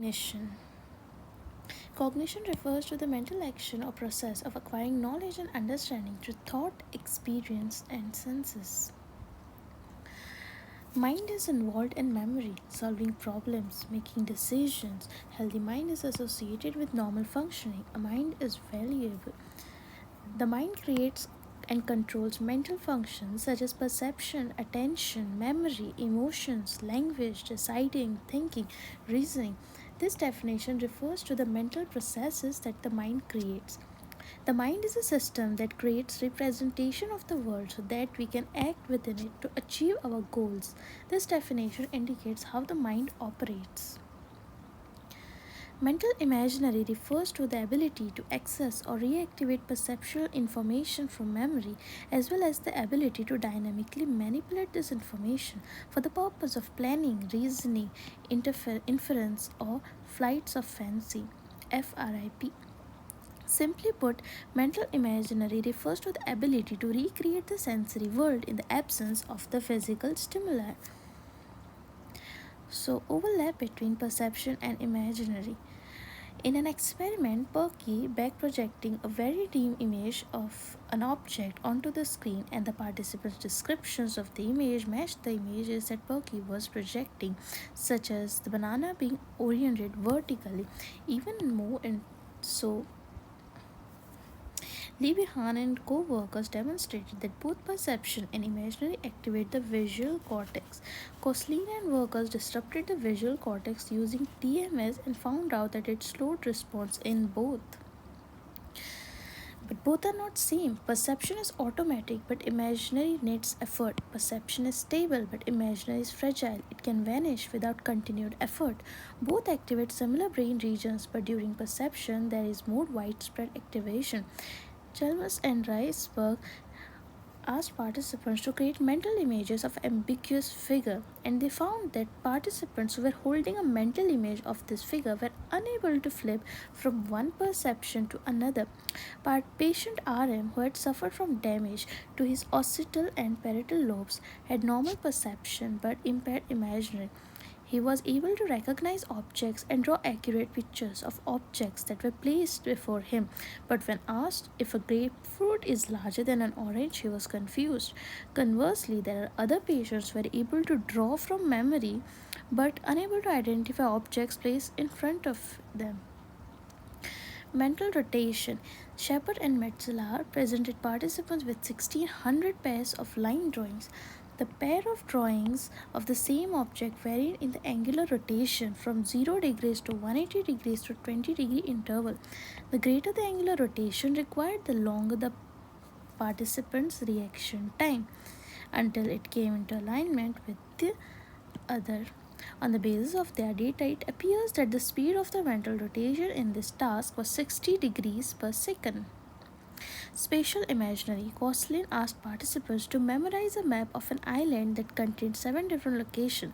Cognition. Cognition refers to the mental action or process of acquiring knowledge and understanding through thought, experience, and senses. Mind is involved in memory, solving problems, making decisions. Healthy mind is associated with normal functioning. A mind is valuable. The mind creates and controls mental functions such as perception, attention, memory, emotions, language, deciding, thinking, reasoning. This definition refers to the mental processes that the mind creates. The mind is a system that creates representation of the world so that we can act within it to achieve our goals. This definition indicates how the mind operates. Mental imaginary refers to the ability to access or reactivate perceptual information from memory, as well as the ability to dynamically manipulate this information for the purpose of planning, reasoning, inference, or flights of fancy. FRIP. Simply put, mental imaginary refers to the ability to recreate the sensory world in the absence of the physical stimuli. So, overlap between perception and imaginary. In an experiment, Perky back projecting a very dim image of an object onto the screen, and the participants' descriptions of the image matched the images that Perky was projecting, such as the banana being oriented vertically, even more and so Levihan and co-workers demonstrated that both perception and imaginary activate the visual cortex. Koslin and workers disrupted the visual cortex using TMS and found out that it slowed response in both. But both are not same. Perception is automatic, but imaginary needs effort. Perception is stable, but imaginary is fragile. It can vanish without continued effort. Both activate similar brain regions, but during perception, there is more widespread activation. Chalmers and Riceberg asked participants to create mental images of ambiguous figure, and they found that participants who were holding a mental image of this figure were unable to flip from one perception to another. Patient RM, who had suffered from damage to his occipital and parietal lobes, had normal perception but impaired imaginary. He was able to recognize objects and draw accurate pictures of objects that were placed before him. But when asked if a grapefruit is larger than an orange, he was confused. Conversely, there are other patients who were able to draw from memory but unable to identify objects placed in front of them. Mental rotation. Shepard and Metzeler presented participants with 1600 pairs of line drawings. The pair of drawings of the same object varied in the angular rotation from 0 degrees to 180 degrees to 20-degree interval. The greater the angular rotation required, the longer the participant's reaction time until it came into alignment with the other. On the basis of their data, it appears that the speed of the mental rotation in this task was 60 degrees per second. Spatial imaginary. Koslin asked participants to memorize a map of an island that contained 7 different locations.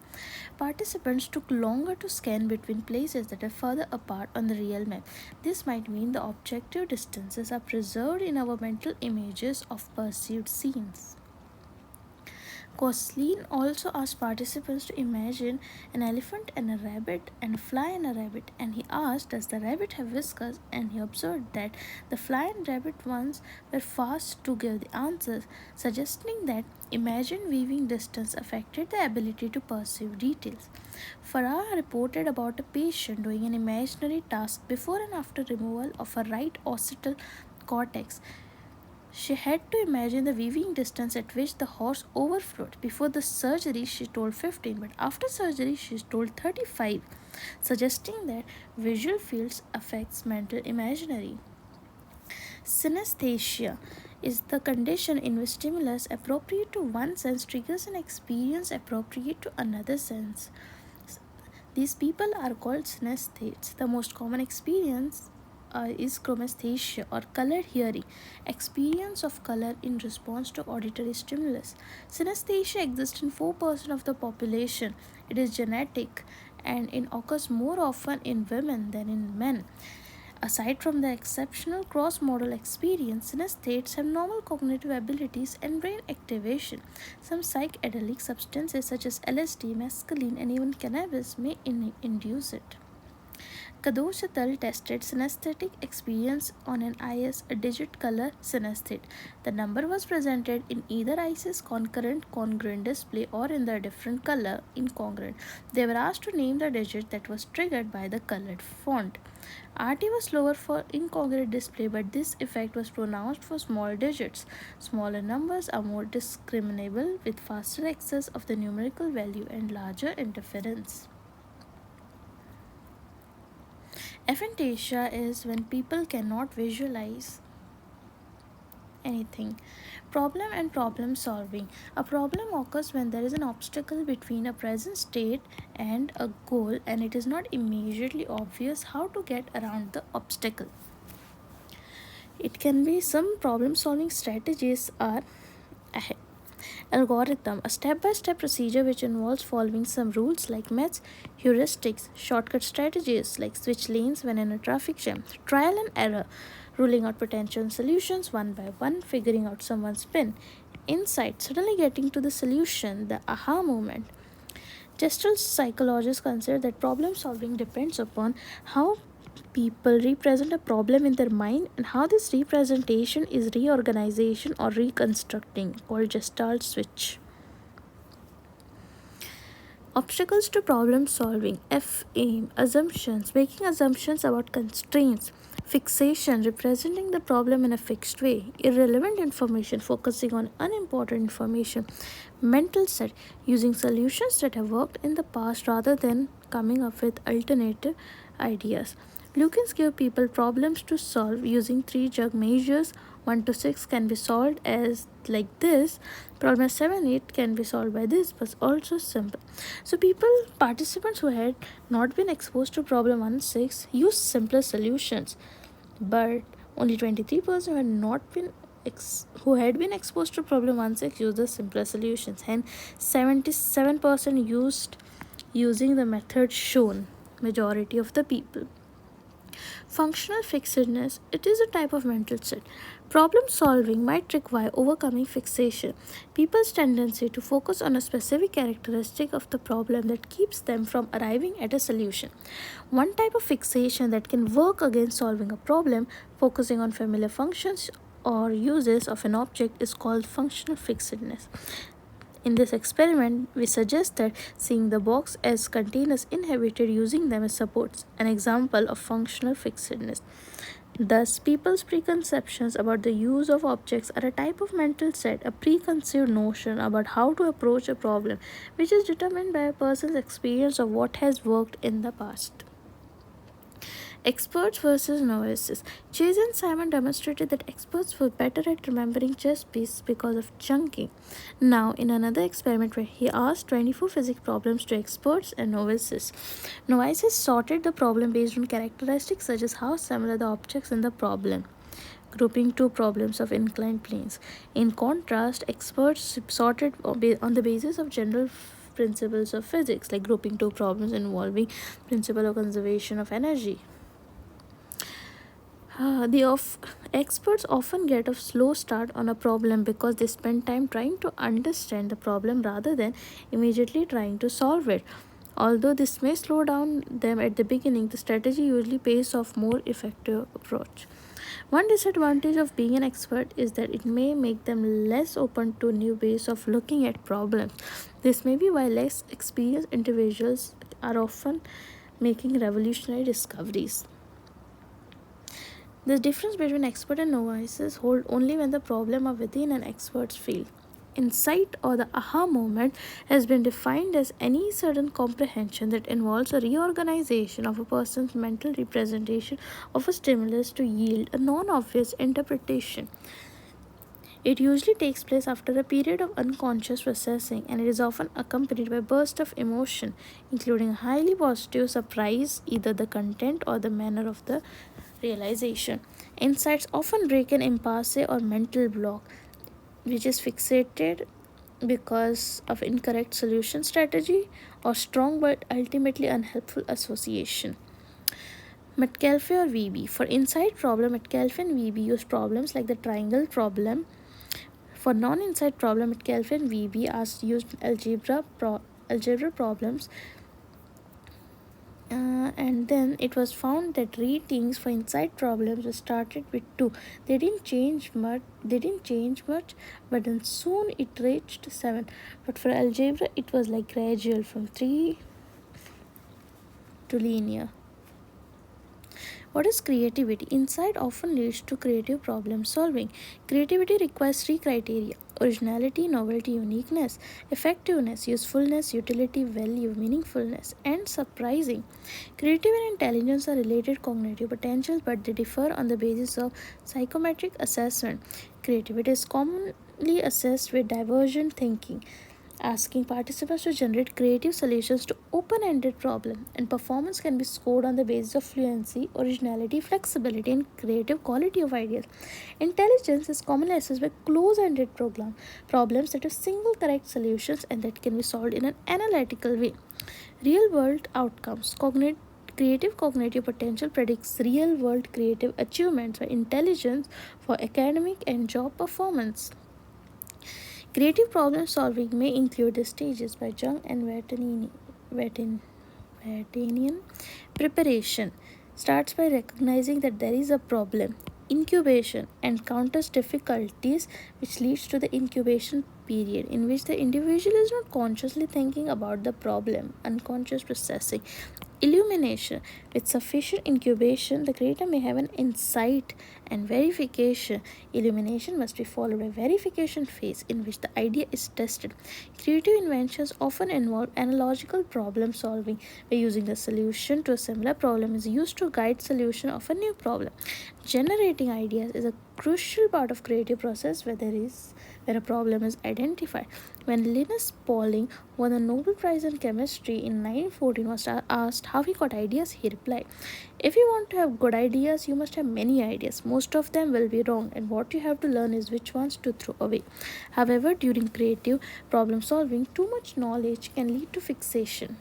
Participants took longer to scan between places that are further apart on the real map. This might mean the objective distances are preserved in our mental images of perceived scenes. Koslin also asked participants to imagine an elephant and a rabbit and a fly and a rabbit, and he asked, does the rabbit have whiskers? And he observed that the fly and rabbit ones were fast to give the answers, suggesting that imagined viewing distance affected the ability to perceive details. Farah reported about a patient doing an imaginary task before and after removal of a right occipital cortex. She had to imagine the weaving distance at which the horse overflowed. Before the surgery, she told 15, but after surgery, she told 35, suggesting that visual fields affects mental imaginary. Synesthesia is the condition in which stimulus appropriate to one sense triggers an experience appropriate to another sense. These people are called synesthetes. The most common experience is chromesthesia or color hearing, experience of color in response to auditory stimulus. Synesthesia exists in 4% of the population. It is genetic and it occurs more often in women than in men. Aside from the exceptional cross-modal experience, synesthetes have normal cognitive abilities and brain activation. Some psychedelic substances such as LSD, mescaline, and even cannabis may induce it. Kadoshatal tested synesthetic experience on an IS a digit color synesthete. The number was presented in either IS's concurrent congruent display or in the different color incongruent. They were asked to name the digit that was triggered by the colored font. RT was slower for incongruent display, but this effect was pronounced for small digits. Smaller numbers are more discriminable with faster access of the numerical value and larger interference. Aphantasia is when people cannot visualize anything. Problem and problem solving. A problem occurs when there is an obstacle between a present state and a goal, and it is not immediately obvious how to get around the obstacle. It can be some problem solving strategies are ahead. Algorithm, a step by step procedure which involves following some rules like maths, heuristics, shortcut strategies like switch lanes when in a traffic jam, trial and error, ruling out potential solutions one by one, figuring out someone's spin, insight, suddenly getting to the solution, the aha moment. Gestural psychologists consider that problem solving depends upon how people represent a problem in their mind and how this representation is reorganization or reconstructing, called gestalt switch. Obstacles to problem solving. F aim. Assumptions. Making assumptions about constraints. Fixation. Representing the problem in a fixed way. Irrelevant information. Focusing on unimportant information. Mental set. Using solutions that have worked in the past rather than coming up with alternative ideas. Lukens give people problems to solve using three jug measures. 1 to 6 can be solved as like this. Problem 7 8 can be solved by this, but also simple. So participants who had not been exposed to problem 1 6 used simpler solutions, but only 23% who had not been who had been exposed to problem 1 6 used the simpler solutions. Hence 77% using the method shown, majority of the people. Functional fixedness. It is a type of mental set. Problem solving might require overcoming fixation, people's tendency to focus on a specific characteristic of the problem that keeps them from arriving at a solution. One type of fixation that can work against solving a problem, focusing on familiar functions or uses of an object, is called functional fixedness. In this experiment, we suggest that seeing the box as containers inhabited, using them as supports, an example of functional fixedness. Thus, people's preconceptions about the use of objects are a type of mental set, a preconceived notion about how to approach a problem, which is determined by a person's experience of what has worked in the past. Experts versus novices. Chase and Simon demonstrated that experts were better at remembering chess pieces because of chunking. Now, in another experiment where he asked 24 physics problems to experts and novices, novices sorted the problem based on characteristics such as how similar the objects in the problem, grouping two problems of inclined planes. In contrast, experts sorted on the basis of general principles of physics, like grouping two problems involving principle of conservation of energy. Experts often get a slow start on a problem because they spend time trying to understand the problem rather than immediately trying to solve it. Although this may slow down them at the beginning, the strategy usually pays off more effective approach. One disadvantage of being an expert is that it may make them less open to new ways of looking at problems. This may be why less experienced individuals are often making revolutionary discoveries. The difference between expert and novices hold only when the problem are within an expert's field. Insight or the aha moment has been defined as any sudden comprehension that involves a reorganization of a person's mental representation of a stimulus to yield a non-obvious interpretation. It usually takes place after a period of unconscious processing, and it is often accompanied by bursts of emotion, including a highly positive surprise, either the content or the manner of the realization. Insights often break an impasse or mental block, which is fixated because of incorrect solution strategy or strong but ultimately unhelpful association. Metcalfe or VB. For insight problem, Metcalfe and VB use problems like the triangle problem. For non-insight problem, Metcalfe and VB used algebra problems And then it was found that ratings for inside problems were started with 2. They didn't change much, but then soon it reached 7. But for algebra it was like gradual from 3 to linear. What is creativity? Insight often leads to creative problem solving. Creativity requires three criteria: originality, novelty, uniqueness, effectiveness, usefulness, utility, value, meaningfulness, and surprising. Creative and intelligence are related cognitive potentials, but they differ on the basis of psychometric assessment. Creativity is commonly assessed with divergent thinking, asking participants to generate creative solutions to open-ended problems, and performance can be scored on the basis of fluency, originality, flexibility, and creative quality of ideas. Intelligence is commonly assessed by close-ended problems that have single correct solutions and that can be solved in an analytical way. Real-world outcomes. Creative cognitive potential predicts real-world creative achievements, while intelligence for academic and job performance. Creative problem solving may include the stages by Jung and Vartanian. Preparation starts by recognizing that there is a problem. Incubation encounters difficulties, which leads to the incubation period, in which the individual is not consciously thinking about the problem, unconscious processing. Illumination. With sufficient incubation, the creator may have an insight. And verification. Illumination must be followed by verification phase, in which the idea is tested. Creative inventions often involve analogical problem solving, where using the solution to a similar problem is used to guide solution of a new problem. Generating ideas is a crucial part of creative process where a problem is identified. When Linus Pauling won the Nobel Prize in Chemistry in 1914 was asked how he got ideas, he replied, "If you want to have good ideas, you must have many ideas. Most of them will be wrong, and what you have to learn is which ones to throw away." However, during creative problem solving, too much knowledge can lead to fixation.